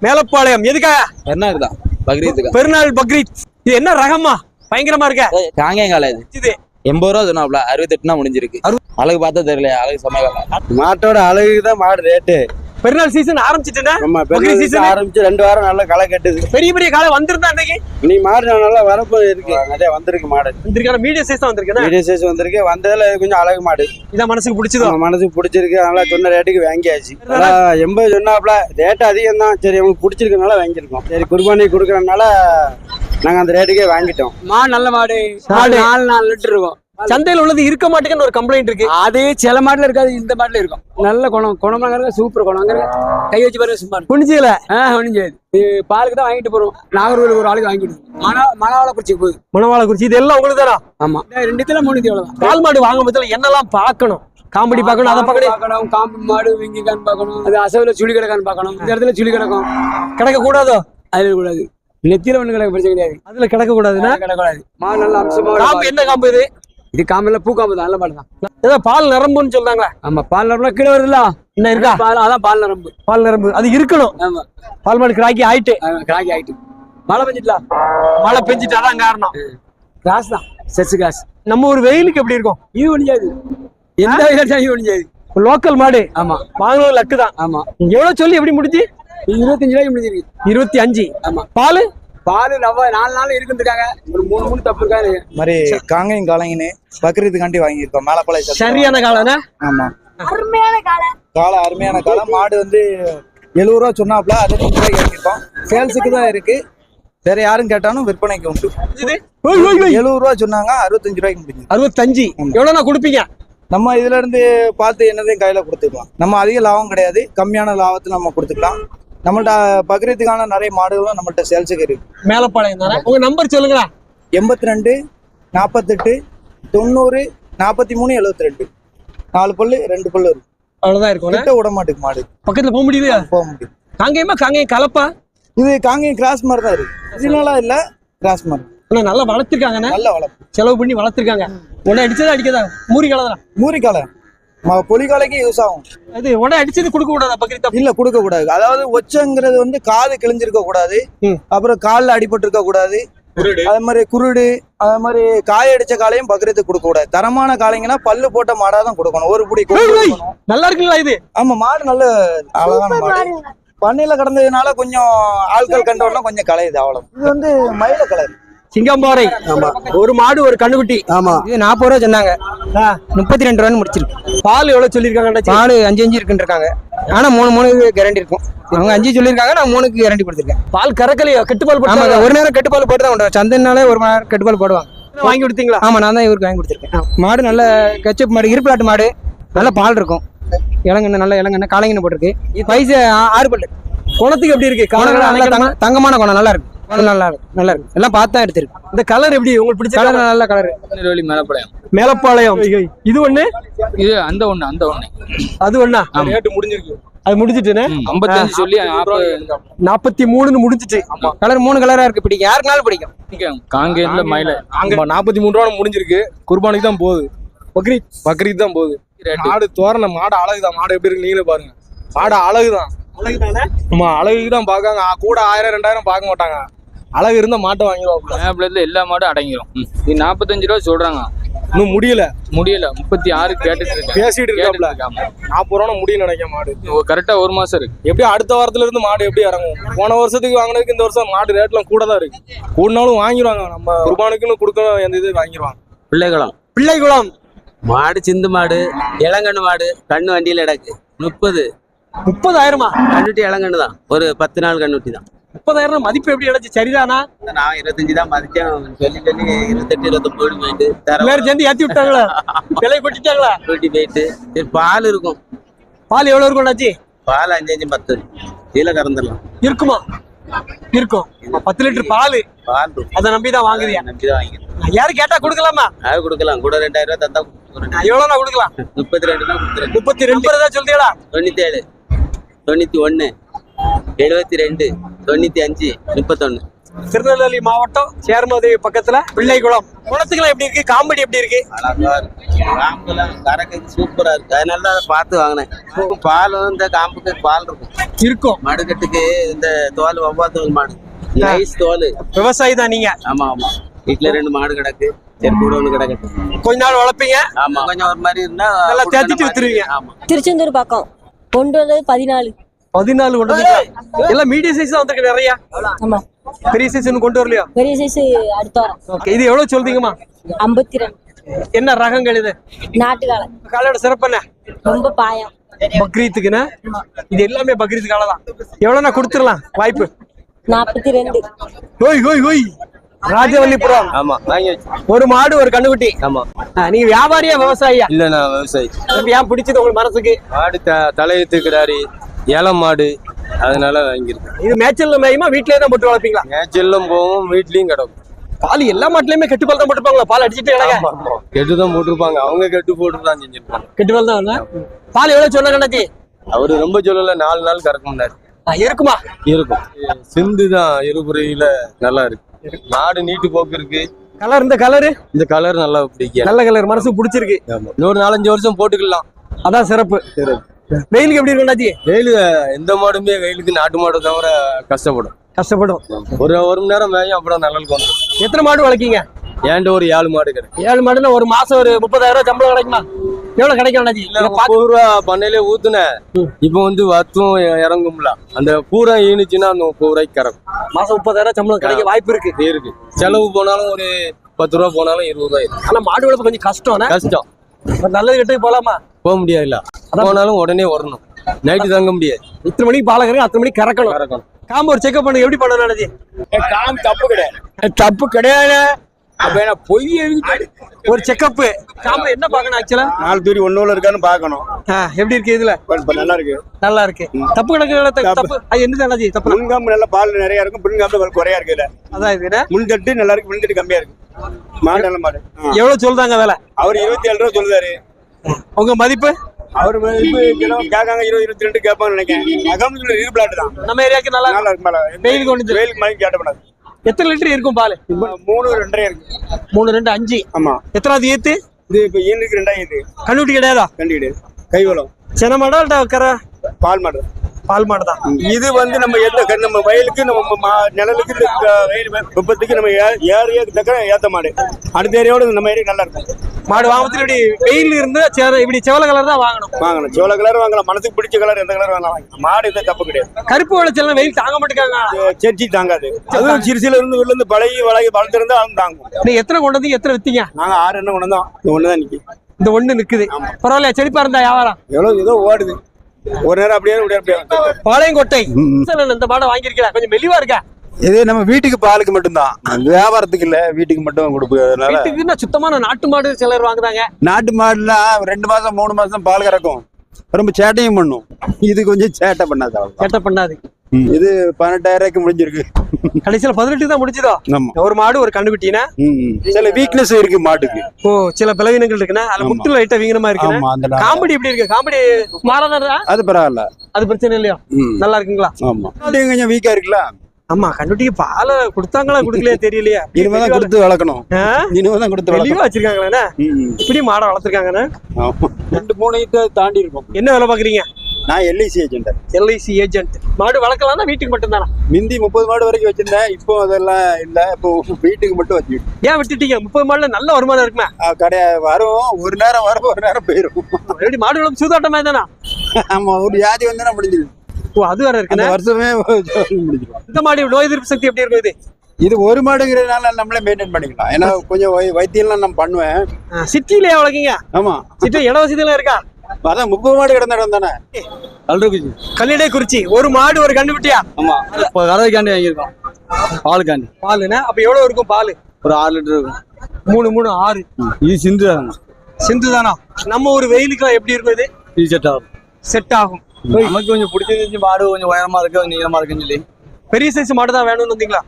மேலப்பாளையம் எதுக்காக? பெருநாள் பக்ரீத்துக்கு. பெருநாள் பக்ரீத். இது என்ன ரகமா பயங்கரமா இருக்க? காங்கேயங்கால இது 80 ரூபா சொன்னாப்ல, 68 முடிஞ்சிருக்கு. அழகு பார்த்தா தெரியல, அழகு சமயம். மாட்டோட அழகுதான் மாடு ரேட்டு. பெருநாள் சீசன் ஆரம்பிச்சுட்டா ஆரம்பிச்சு 2 வாரம் நல்லா களை கட்டுது. பெரிய பெரிய காலை வந்திருந்தா இன்னைக்கு நீ மாடு நல்லா வரப்போ இருக்கு, நிறைய வந்திருக்கு மாடு. வந்திருக்கான மீடியம் சைஸ் தான் வந்திருக்கு. மீடியம் சைஸ் வந்திருக்கு. வந்ததுல கொஞ்சம் அழகு மாடு இதான் மனசுக்கு பிடிச்சதோ? மனசுக்கு பிடிச்சிருக்கு. அதனால சொன்ன ரேட்டுக்கு வாங்கியாச்சு. 80 சொன்னாப்ல, ரேட்டு அதிகம் தான். சரி உங்களுக்கு பிடிச்சிருக்கனால வாங்கியிருக்கோம். சரி குர்பானி கொடுக்கறதுனால நாங்க அந்த ரேட்டுக்கே வாங்கிட்டோம். மாடு நல்ல மாடு. 4 லிட்டர் இருக்கும். சந்தையில் உள்ளது இருக்க மாட்டேங்குன்னு ஒரு கம்ப்ளைண்ட் இருக்கு. அதே சில மாடுல இருக்காது, இந்த மாடுல இருக்கும். நல்ல குணம் சூப்பர் குணம். கை வச்சு பாருங்க சும்மா குனிஞ்சில குனிஞ்சாது. பாலுக்கு தான் வாங்கிட்டு போறோம். நாகர்கோவில் ஒரு ஆளுக்கு வாங்கிட்டு மணவாள குறிச்சி போகுது. மணவாள குறிச்சி இது எல்லாம் உங்களுக்கு தானா? ஆமா, 2 3 எவ்வளவுதான். பால் மாடு வாங்கும் போதுல என்னெல்லாம் பார்க்கணும்? காமெடி பார்க்கணும், அதை பார்க்கணும். காம்பு மாடு விங்கிக்கான்னு பார்க்கணும். அது அசவுல சுழி கிடக்கான்னு பார்க்கணும். இந்த இடத்துல சுழி கிடக்கும், கிடக்க கூடாதோ? அதுல கூடாது. நெத்தியில ஒண்ணு கிடக்க பிரச்சனை கிடையாது. அதுல கிடக்க கூடாதுன்னா கிடக்கூடாது. மாடு நல்ல அம்சமா. காம்பு என்ன காம்பு இது? இது காம்புல பூ காம்பு தான். நல்ல மாடு தான். ஏதோ பால் நரம்புன்னு சொல்றாங்களா? ஆமா, பால் நரம்புல கீழே வருதுல்ல. என்ன இருக்கா? அதான் பால் நரம்பு. பால் நரம்பு அது இருக்கணும். ஆமா, பால் மாடு கிராக்கி ஆயிட்டு. கிராக்கி ஆயிட்டு மழை பெஞ்சிட்டலாம். மழை பெஞ்சிட்டாதான் காரணம். கிராஸ் தான், செஸ் கிராஸ். நம்ம ஒரு வெயிலுக்கு எப்படி இருக்கும்? இது ஒழிஞ்சாது. எந்த வெயிலும் ஒழிஞ்சாது. லோக்கல் மாடு. ஆமா, வாங்கினது லக்கு தான். ஆமா. எவ்வளவு சொல்லி எப்படி முடிஞ்சு? 25 ரூபாய்க்கு முடிஞ்சிருக்கு. 25. ஆமா. பால் 4 நாள் இருக்குன்றாங்க. ஒரு 3 தப்பு இருக்காரு. மாதிரி காங்கையும் காலைங்கன்னு பக்ரீத்துக்காண்டி வாங்கியிருக்கோம். மேலப்பாளையம் சரியான காலம்னா? ஆமா, அருமையான காலை. அருமையான காலம். மாடு வந்து 70 ரூபா சொன்னாப்ல, 65 ரூபாய்க்கு வாங்கியிருக்கோம். சேல்ஸுக்கு தான் இருக்கு. வேற யாரும் கேட்டாலும் விற்பனைக்கு உண்டு. 70 ரூபா சொன்னாங்க, 65 ரூபாய்க்கு முடிஞ்சு. 65 எவ்வளவு நான் கொடுப்பீங்க? நம்ம இதுல இருந்து பார்த்து என்னதையும் கையில கொடுத்துக்கலாம். நம்ம அதிக லாபம் கிடையாது, கம்மியான லாபத்தை நம்ம கொடுத்துக்கலாம். நம்மள்ட்ட பக்ரீத்துக்கான நிறைய மாடுகளும் நம்மள்ட்ட சேல்ஸுக்கு இருக்கு. மேலப்பாளையம் தானே? உங்க நம்பர் சொல்லுங்க. 82 48 90 43 72. 4 பல்லு 2 பல்லு இருக்கு. அவ்வளவுதான் இருக்கும். கிட்ட விட மாட்டுக்கு மாடு. பக்கத்துல போக முடியுது? போக முடியும். காங்கேயம் கலப்பா? இது காங்கேயம் கிராஸ் மாதிரி தான் இருக்கு. ஒரிஜினலா இல்ல, கிராஸ் மாதிரி. நல்லா வளர்த்திருக்காங்க. நல்ல வளர்ப்பு, செலவு பண்ணி வளர்த்திருக்காங்க. உடனே அடிச்சதா அடிக்கதா? மூறி காலம். மூரிக்காலை பொலிகாலைக்கு யூஸ் ஆகும். அது உடனே அடிச்சது கொடுக்க கூடாதா? பக்ரீத் இல்ல, கொடுக்க கூடாது. அதாவது ஒச்சங்கிறது வந்து காது கிழிஞ்சிருக்க கூடாது, அப்புறம் காலில் அடிபட்டு இருக்க கூடாது. அதே மாதிரி குருடு, அதே மாதிரி காய அடிச்ச காலையும் பக்ரீத்துக்கு கொடுக்க கூடாது. தரமான காலைங்கன்னா பல்லு போட்ட மாடா தான் கொடுக்கணும். ஒரு புடி நல்லா இருக்குங்களா இது? ஆமா, மாடு நல்ல அழகான மாடு. பண்ணையில கடந்ததுனால கொஞ்சம் ஆட்கள் கண்டோம்னா கொஞ்சம் கலையுது, அவ்வளவு. இது வந்து மயில கலர் சிங்கம்பாறை. ஆமா, ஒரு மாடு ஒரு கண்ணுக்குட்டி. ஆமா, இது 40 ரூபா சொன்னாங்க. 32 ரூபான்னு முடிச்சிருக்கு. பால் எவ்வளவு சொல்லிருக்காங்க? பால் 5 இருக்குன்னு இருக்காங்க. ஆனா 3 கேரண்டி இருக்கும். அவங்க 5 சொல்லியிருக்காங்க, நான் 3 கேரண்டி கொடுத்துருக்கேன். பால் கறக்கலையோ? கெட்டுப்பால் போடுவாங்க. ஒரு நேரம் கெட்டுப்பால் போட்டு தான் கொண்டு சந்தைனாலே ஒரு மணி நேரம் கெட்டுப்பால் போடுவாங்க. வாங்கி கொடுத்தீங்களா? ஆமா, நான் தான் இவருக்கு வாங்கி கொடுத்துருக்கேன். மாடு நல்ல கச்சப் மாடு, இருப்பிலாட்டு மாடு, நல்ல பால் இருக்கும். இளங்கண்ணு நல்ல இளங்கண்ணு, காளைங்கண்ணு போட்டிருக்கு. வயசு 6 பல்லு. குணத்துக்கு எப்படி இருக்கு? தங்கமான குணம், நல்லா இருக்கு. நல்லா இருக்கு. எல்லாம் பார்த்தா எடுத்திருக்கு. இந்த கலர் எப்படி உங்களுக்கு பிடிச்ச கலர்? நல்ல கலர். மேலப்பாளையம். இது ஒண்ணு, இது அந்த ஒண்ணு அது ஒண்ணா? ரேட் முடிஞ்சிருக்கு. அது முடிஞ்சிட்டுனே 55 சொல்லி 43 முடிஞ்சிட்டு. கலர் 3 கலரா இருக்கு. பிடிக்கும், யாருக்குனாலும் பிடிக்கும். காங்கேயம்ல மயில 43 ரூபா முடிஞ்சிருக்கு. குர்பானிக்கு தான் போகுது. பக்ரீத் தான் போகுது. மாடு தோரண மாடு அழகுதான். மாடு எப்படி இருக்கு நீங்களே பாருங்க. மாடு அழகுதான். ஆமா, அழகுக்கு தான் பாக்காங்க. கூட 1000 2000 பார்க்க மாட்டாங்க. அழகு இருந்தா மாட்டை வாங்கிடுவாங்க. எல்லா மாடும் அடங்கிடும். இது 45 ரூபா சொல்றாங்க. இன்னும் முடியல 36 கேட்டுட்டு பேசிட்டு இருக்காப்ல. 40 ரூபா முடியும் நினைக்க. மாடு கரெக்டா 1 மாசம் இருக்கு. எப்படி அடுத்த வாரத்துல இருந்து மாடு எப்படி இறங்கும்? போன வருஷத்துக்கு வாங்கினதுக்கு இந்த வருஷம் மாடு ரேட்லாம் கூட தான் இருக்கு. கூடனாலும் வாங்கிடுவாங்க. நம்ம குர்பானுக்குன்னு கொடுக்க எந்த இது வாங்கிடுவாங்க. பிள்ளைகுளம் மாடு சிந்து மாடு, இளங்கண்ணு மாடு, கண்ணு வண்டியில இடக்கு 30,000. கண்ணுட்டி இளங்கண்ணு தான். ஒரு 10 நாள் கண்ணுட்டி தான். 30,000 மதிப்பு எப்படி அடைச்சு? சரிதானா? நான் 25 தான் மதிச்சேன். சொல்லி 28 29 போயிட்டு சேர்ந்து ஏத்தி விட்டாங்களா? விலை கொட்டிட்டாங்களா? கூட்டி போயிட்டு சரி. பால் இருக்கும். பால் எவ்வளவு இருக்கும் அண்ணாச்சி? பால் 5 10 கீழே கறந்துடலாம். இருக்குமா? இருக்கும். 10 லிட்டர் பால். அதை நம்பிதான் வாங்குறியா? நம்பிதான் வாங்கிடுறேன். யாரு கேட்டா கொடுக்கலாமா? அது கொடுக்கலாம். கூட 2000 ரூபாய் தந்தா எவ்வளவு நான் கொடுக்கலாம்? 32 தான் கொடுத்துறேன். 32 தான் சொல்றீங்களா? 97 91 72 95 31. திருநெல்வேலி மாவட்டம் சேர்மதேவி பக்கத்துல பிள்ளைக்குளம். குளத்துக்குலாம் எப்படி இருக்கு? காம்படி எப்படி இருக்கு? அழகா இருக்கு. காம்புலாம் கறக்கு சூப்பரா இருக்கு. அதனால தான் அதை பார்த்து வாங்கினேன். பால் இந்த காம்புக்கு பால் இருக்கும். மாடுகட்டுக்கு இந்த தோல் ஒவ்வாத்தோல் மாடு நைஸ் தோல். விவசாயி தான் நீங்க? ஆமா ஆமா. வீட்டுல 2 மாடு கிடக்கு. சரி கூட ஒண்ணு கிடக்கட்டும். கொஞ்ச நாள் வளர்ப்பீங்க? ஆமா கொஞ்சம் ஒரு மாதிரி இருந்தா நல்லா தேத்திட்டு வித்துருவீங்க. ஆமா. திருச்செந்தூர் பக்கம் கொண்டு வந்தது 14 கொண்டு வந்தீங்க. எல்லாம் மீடியம் சைஸ் தான் வந்திருக்கு நிறைய. ஆமா பெரிய சைஸ் இன்னும் கொண்டு வரலையோ? பெரிய சைஸ் அடுத்த வாரம். ஓகே, இது எவ்வளவு சொல்றீங்கம்மா? 52 என்ன ரகங்கள் இது? நாட்டுக்கால காலையோட சிறப்பு என்ன? ரொம்ப பாயம். பக்ரீத்துக்குன்னா இது எல்லாமே பக்ரீத் காலை தான். எவ்வளவுனா கொடுத்துடலாம் வாய்ப்பு? 42. ஓய் ஓய் ஓய் ராஜவல்லிபுரம். ஆமா வாங்கி ஒரு மாடு ஒரு கண்ணுக்குட்டி. ஆமா. நீங்க வியாபாரியா விவசாயியா? இல்ல நான் விவசாயி. ஏன் பிடிச்சது உங்களுக்கு மனசுக்கு? மாடு தலையெத்துக்கிறாரு, ஏலம் மாடு, அதனால வாங்கியிருக்கேன். இது மேய்ச்சல்ல மேயுமா வீட்லயே தான் போட்டு வளர்ப்பீங்களா? மேய்ச்சலும் போவோம், வீட்லயும் கிடக்கும். பால் எல்லா மாட்டுலயுமே கெட்டுப்பால் தான் போட்டுப்பாங்களா? பால் அடிச்சுட்டு கிடக்க கெட்டுதான் போட்டிருப்பாங்க, அவங்க கெட்டு போட்டுதான் செஞ்சிருப்பாங்க. கெட்டுப்பால் தான். பால் எவ்வளவு சொன்ன கண்ணாச்சி? அவரு ரொம்ப சொல்லல, 4 நாள் கறக்கும்னாரு. இருக்குமா? இருக்கும். சிந்து தான் இருபுறையில நல்லா இருக்கு. மாடு நீட்டு போக்கு இருக்கு. கலர் இந்த கலரு இந்த கலர் நல்லா பிடிக்கும். நல்ல கலர் மனசுக்கு பிடிச்சிருக்கு. இன்னொரு 4-5 வருஷம் போட்டுக்கலாம். அதான் சிறப்பு. வெயிலுக்கு எப்படி இருக்கும் அண்ணாச்சி? வெயிலு எந்த மாடுமே வெயிலுக்கு நாட்டு மாடு தவிர கஷ்டப்படும். ஒரு மணி நேரம் மேயும் அப்புறம் நல்லலுக்கு வந்துடும். எத்தனை மாடு வளர்க்கீங்க? ஏன்ட்டு ஒரு 7 மாடு கிடைக்கும். 7 மாடுன்னா ஒரு மாசம் ஒரு 30,000 சம்பளம் கிடைக்குமா? எவ்வளவு கிடைக்கும் அண்ணாச்சி? 30 ரூபா பண்ணையிலே ஊத்துனேன். இப்ப வத்தும் இறங்கும்ல, அந்த பூரா ஈனுச்சுன்னா அந்த 30 ரூபாய்க்கு கறக்கும். மாசம் 30,000 சம்பளம் கிடைக்க வாய்ப்பு இருக்கு. செலவு போனாலும் ஒரு 10 ரூபா போனாலும் 20 ரூபாய். ஆனா மாடு வளர்ப்பு கொஞ்சம் கஷ்டம். நல்லது கிட்ட போலாமா? போக முடியாதுல்ல. போனாலும் உடனே வரணும், நைட்டு தங்க முடியாது. இத்தனை மணிக்கு பாலை கறக்க 10 மணிக்கு கறக்கணும். காம்பு ஒரு செக்அப் பண்ணு. எப்படி பண்ணணும் அண்ணாச்சி? காம் தப்பு கிடையாது. அப்ப என்ன பொய் ஒரு செக்அப் காம்பு என்ன பாக்கணும்? ஆக்சுவலா 4 தூரி ஒன்னோல இருக்கான்னு பாக்கணும். எப்படி இருக்கு இதுல? நல்லா இருக்கு. நல்லா இருக்கு. தப்பு கணக்கு தப்பு அது என்ன அண்ணாச்சி? தப்பு முன்காம்பு நல்லா பால் நிறைய இருக்கும், பின்காம்பு குறையா இருக்கு. இதுல அதான் இது முன்தட்டு நல்லா இருக்கு, பின்தட்டு கம்மியா இருக்கு. மாடு நல்ல மாடு. எவ்வளவு சொல்றாங்க வேலை? அவர் 27 ரூபா சொல்லுதாரு. உங்க மதிப்பு? அவரு கேட்காங்க 20-22 கேட்பான்னு நினைக்கிறேன். அகமதுல இரு பிளாட் தான். நம்ம ஏரியாக்கு நல்லா இருக்கு. மேல வெயிலுக்கு ஒன்று வெயிலுக்கு மாதிரி கேட்டப்படாது. எத்தனை லிட்டர் இருக்கும் பால்? 3 2.5 இருக்கு. 3 2 5. ஆமா. எத்தனாவது ஈத்து இது? இப்ப ஈனுக்கு 2 ஈத்து. கண்ணுட்டி கிடையாதா? கண்டிடு கைவளம். சென மாடா இல்ல பால் மாடு? பால் மாடு தான். இது நம்ம நம்ம வயலுக்கு நம்ம நிழலுக்கு வெயில் வெப்பத்துக்கு நம்ம ஏரியாவுக்கு தக்க ஏத்த மாடு. அடுத்த ஏரியாவோட நம்ம ஏரியா நல்லா இருக்கும். மாடு வாங்கத்துல இப்படி வெயில் இருந்து இப்படி செவல கலர் தான் வாங்கணும். சோள கலர் வாங்கலாம், மனசுக்கு பிடிச்ச கலர் எந்த கலர் வேணாலும் வாங்கலாம். மாடு எந்த தப்பு கிடையாது. கருப்பு விளைச்சல் வெயில் தாங்க மாட்டேங்காங்க. செர்ச்சி தாங்காது. அதுவும் சிறுசில இருந்து வெளில இருந்து பழகி வளர்த்திருந்தா அதுவும் தாங்கும். நீங்க எத்தனை கொண்டு வந்து எத்தனை வித்தீங்க? நாங்க 6 எண்ணம் கொண்டு வந்தோம். இந்த ஒண்ணுதான் நிக்கி. இந்த ஒண்ணு நிக்குது. பரவாயில்ல, செழிப்பா இருந்தா வியாபாரம் எவ்வளவு ஏதோ ஓடுது. ஒரு நேரம் அப்படியே பாளையங்கோட்டை இந்த மாடை வாங்கிருக்கா? கொஞ்சம் மெலிவா இருக்கா? இது நம்ம வீட்டுக்கு பாலுக்கு மட்டும்தான், வியாபாரத்துக்கு இல்ல, வீட்டுக்கு மட்டும் கொடுப்பதுனால. வீட்டுக்குன்னா சுத்தமான நாட்டு மாடு சிலர் வாங்குறாங்க. நாட்டு மாடுலாம் 2 மாசம் 3 மாசம் பால் கறக்கும், ரொம்ப சேட்டையும் பண்ணும். இது கொஞ்சம் சேட்டை பண்ணாது. சேட்டை பண்ணாது. இது 18,000 முடிஞ்சிருக்கு. கடைசியில 18 தான் முடிச்சதோ? ஒரு மாடு ஒரு கண்ணுக்குட்டினா சில வீக்னஸ் இருக்கு மாட்டுக்கு. ஓ, சில பலவீனங்கள் இருக்குன்னா அதுல முட்டு லைட்டா வீங்கினமா இருக்கு. காமெடி எப்படி இருக்கு? காமெடி மாறாதா? அது பரவாயில்ல, அது பிரச்சனை இல்லையா? நல்லா இருக்குங்களா? ஆமா. கொஞ்சம் வீக்கா இருக்குல்ல. ஆமா, கண்ணுட்டிக்கு பாலை கொடுத்தாங்களா கொடுக்கலையா தெரியலையா? இனிமேதான் கொடுத்து வளர்க்கணும். இனிமேதான் கொடுத்து வளர்க்கணும். வச்சிருக்காங்களா? இப்படி மாடை வளர்த்திருக்காங்க. 2-3 ஈத்து தாண்டி இருக்கும். என்ன வேலை பாக்குறீங்க? நான் எல்ஐசி ஏஜென்ட். LIC agent. மாடு வளர்க்கலாம்னா வீட்டுக்கு மட்டும் தானா? மிந்தி 30 மாடு வரைக்கும் வச்சிருந்தேன். இப்போ அதெல்லாம் இல்ல, இப்போ வீட்டுக்கு மட்டும் வச்சுக்கிட்டு. ஏன் விட்டுட்டீங்க? 30 மாடுல நல்ல வருமானம் இருக்குமே. கிடையாது, வரும். ஒரு நேரம் வரும், ஒரு நேரம் போயிடும். எப்படி மாடு வளர்ப்பு சூதாட்டமா தானா? ஆமா, ஒரு வியாதி வந்தா முடிஞ்சிடும். ஓ, அது வேற இருக்கு. வருஷமே முடிஞ்சிடும். இந்த மாடு நோய் எதிர்ப்பு சக்தி எப்படி இருக்கும்? இது ஒரு மாடுங்கிறதுனால நம்மளே மெயின்டைன் பண்ணிக்கலாம். ஏன்னா கொஞ்சம் வைத்தியம்லாம் நான் பண்ணுவேன். சிட்டிலேயே வளர்க்கீங்க? ஆமா, சிட்டி இட வசதி எல்லாம் இருக்கா? அதான் 30 மாடு கிடந்த இடம் தானே. கல்லிடைக்குறிச்சி. ஒரு மாடு ஒரு கண்டுபிட்டியா? ஆமா, கறவைக்காண்டி வாங்கியிருக்கோம். பாலுக்காண்டி. பாலுன்னா அப்ப எவ்வளவு இருக்கும் பால்? ஒரு 6 லிட்டர் இருக்கும். 3 3 6. இது சிந்து தானா? சிந்து தானா? நம்ம ஒரு வெயிலுக்கு எப்படி இருக்கும்? இது செட் ஆகும். செட் ஆகும். நமக்கு கொஞ்சம் பிடிச்சிருந்துச்சு. மாடு கொஞ்சம் உயரமா இருக்கு, கொஞ்சம் நீளமா இருக்குன்னு சொல்லி பெரிய சைஸ் மாடு தான் வேணும்னு வந்தீங்களா?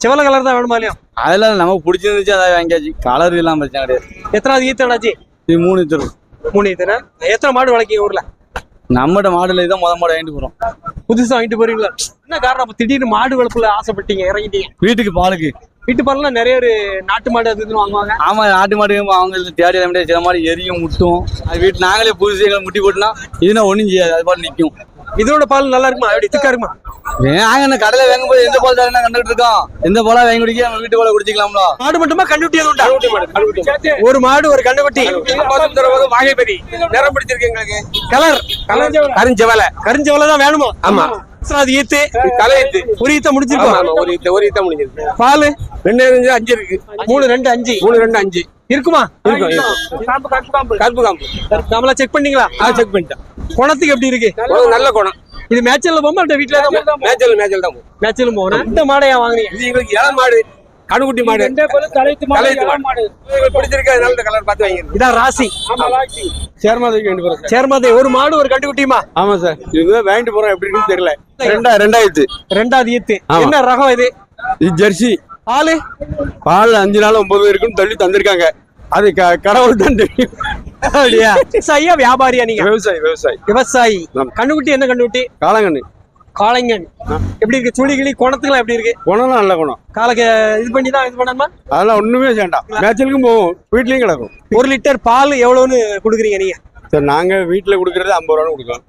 செவல கலர் தான் வேணுமா இல்லையா? அதெல்லாம் நமக்கு பிடிச்சிருந்துச்சு, அதான் வாங்கியாச்சு. கலர் எல்லாம் பிரச்சனை கிடையாது. எத்தனாவது ஈத்தனாச்சு? இது 3 ஈத்து. 3 ஈத்தனா? எத்தனை மாடு வளர்க்கீங்க ஊர்ல? நம்மகிட்ட மாடுல இதான் முத மாடு வாங்கிட்டு போறோம். புதுசா வாங்கிட்டு போறீங்களா? என்ன காரணம் அப்ப திடீர்னு மாடு வளர்ப்புல ஆசைப்பட்டீங்க இறங்கிட்டீங்க? வீட்டுக்கு பாலுக்கு. வீட்டு பால்லாம் நிறைய பேர் நாட்டு மாடு அது இதுன்னு வாங்குவாங்க. ஆமா, நாட்டு மாடு அவங்க தேடி முடியாது. சில மாடு எரியும் முட்டும். அது வீட்டு நாங்களே புதுசு எங்களை முட்டி போட்டுனா இதுனா ஒண்ணும் செய்யாது, அது பாட்டு நிற்கும். இதோட பால் நல்லா இருக்குமா? எப்படி திக்கா இருக்குமா? நாங்க என்ன கடையில வாங்கும் போது எந்த பால் தரேன் கண்டுகிட்டு இருக்கோம். எந்த பாலா வாங்கி குடிக்க நம்ம வீட்டு பாலை குடிச்சிக்கலாம்ல. மாடு மட்டுமா கண்டுக்குட்டி எதுவும் உண்டா? ஒரு மாடு ஒரு கண்டுக்குட்டி. வாகைப்பதி நிறம் பிடிச்சிருக்கு எங்களுக்கு. கலர் கருஞ்சவலை கரிஞ்சவலை தான் வேணுமா? ஆமா. அது ஈத்து தலையீத்து ஒரு ஈத்த முடிச்சிருக்கோம். ஒரு ஈத்த முடிஞ்சிருக்கு. பால் 2 5 இருக்கு. 3 2 5 3 2 5 இருக்குமா? கருப்பு காம்பு நம்மள செக் பண்ணீங்களா? செக் பண்ணிட்டேன். குணத்துக்கு எப்படி இருக்கு? நல்ல குணம். இது மேட்சல்ல போமா இல்ல வீட்ல தான்? மேய்ச்சல் தான் போகும். மேட்சலும் போகணும். இந்த மாடையா வாங்குறீங்க? இது எங்களுக்கு இளம் மாடு, கணுக்குட்டி மாடு, தலையீத்து மாடு. பிடிச்சிருக்கு, அதனால இந்த கலர் பார்த்து வாங்கிருக்கு. இதான் ராசி. சேர்மாதைக்கு வேண்டி போறோம். சேர்மாதே ஒரு மாடு ஒரு கண்டுக்குட்டியுமா? ஆமா சார், இதுதான் வாங்கிட்டு போறோம். எப்படி இருக்குன்னு தெரியல. 2000 ரெண்டாவது ஈத்து. ஆமா. என்ன ரகம் இது? இது ஜெர்சி. பால் 5 நாள் 9 இருக்குன்னு தள்ளி தந்திருக்காங்க. அது கடவுள் தான் தெரியும். அப்படியா? விவசாயியா வியாபாரியா நீங்க? விவசாயி. விவசாயி. ஆமா. கண்ணுக்குட்டி என்ன கண்ணுக்குட்டி? காலங்கண்ணு. காளைங்கன். எப்படி இருக்கு? சுழி கிளி குணத்துக்குலாம் எப்படி இருக்கு? குணம்லாம் நல்ல குணம். காலைக்கு இது பண்ணி தான் இது பண்ணணுமா? அதெல்லாம் ஒண்ணுமே வேண்டாம். மேய்ச்சலுக்கும் போகும், வீட்லயும் கிடக்கும். 1 லிட்டர் பால் எவ்வளவுன்னு குடுக்குறீங்க நீங்க? சார், நாங்க வீட்டுல குடுக்கறது 50 ரூபான்னு கொடுக்கோம்.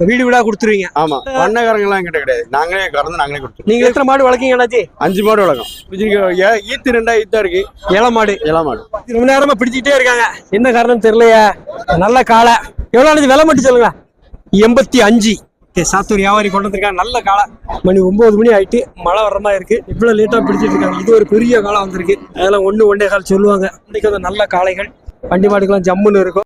வீடு வீடா கொடுத்துருவீங்க? ஆமா. பண்ணக்காரங்க எல்லாம் என்கிட்ட கிடையாது. நாங்களே கறந்து நாங்களே கொடுத்துருவோம். நீங்க எத்தனை மாடு வளர்க்கீங்க அண்ணாச்சி? 5 மாடு வளர்க்கும். ஈத்து 2 ஈத்தா இருக்கு. இள மாடு. இளம் மாடு ரொம்ப நேரமா பிடிச்சிட்டே இருக்காங்க. என்ன காரணம் தெரியலையா? நல்ல காளை. எவ்வளவு ஆனது? விலை மட்டும் சொல்லுங்க. 85. சாத்தூர் வியாபாரி கொண்டு வந்திருக்காங்க. நல்ல காளை. மணி 9 மணி ஆயிட்டு மழை வர்ற மாதிரி இருக்கு. இவ்வளவு லேட்டா பிடிச்சிட்டு இருக்காங்க. இது ஒரு பெரிய காளை வந்திருக்கு. அதெல்லாம் 1 1.25 சொல்லுவாங்க. இன்னைக்கு நல்ல காளைகள். வண்டி மாடுக்கெல்லாம் ஜம்முன்னு இருக்கும்.